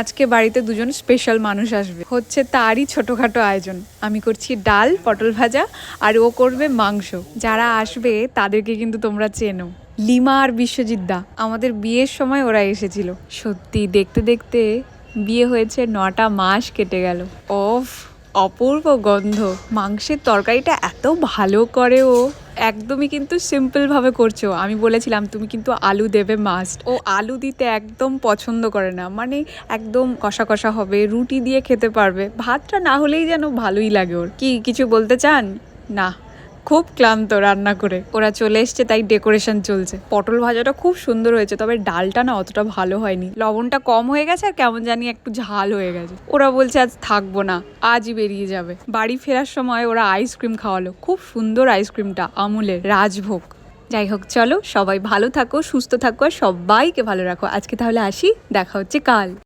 আজকে বাড়িতে দুজন স্পেশাল মানুষ আসবে, হচ্ছে তারই ছোটখাটো আয়োজন। আমি করছি ডাল, পটল ভাজা, আর ও করবে মাংস। যারা আসবে তাদেরকে কিন্তু তোমরা চেনো, লিমা আর বিশ্বজিৎ দা। আমাদের বিয়ের সময় ওরা এসেছিল। সত্যি দেখতে দেখতে বিয়ে হয়েছে 9টা মাস কেটে গেল। ওফ, অপূর্ব গন্ধ। মাংসের তরকারিটা এত ভালো করে ও, একদমই কিন্তু সিম্পল ভাবে করছো। আমি বলেছিলাম তুমি কিন্তু আলু দেবে মাস্ট। ও আলু দিতে একদম পছন্দ করে না, মানে একদম কষা কষা হবে, রুটি দিয়ে খেতে পারবে, ভাতটা না হলেই যেন ভালোই লাগে ওর। কি কিছু বলতে চান? না, খুব ক্লান্ত রান্না করে। ওরা চলে এসছে তাই ডেকোরেশন চলছে। পটল ভাজাটা খুব সুন্দর হয়েছে, তবে ডালটা না অতটা ভালো হয়নি, লবণটা কম হয়ে গেছে আর কেমন জানি একটু ঝাল হয়ে গেছে। ওরা বলছে আজ থাকবো না, আজই বেরিয়ে যাবে। বাড়ি ফেরার সময় ওরা আইসক্রিম খাওয়ালো, খুব সুন্দর আইসক্রিমটা, আমুলের রাজভোগ। যাই হোক, চলো সবাই ভালো থাকো, সুস্থ থাকো আর সবাইকে ভালো রাখো। আজকে তাহলে আসি, দেখা হচ্ছে কাল।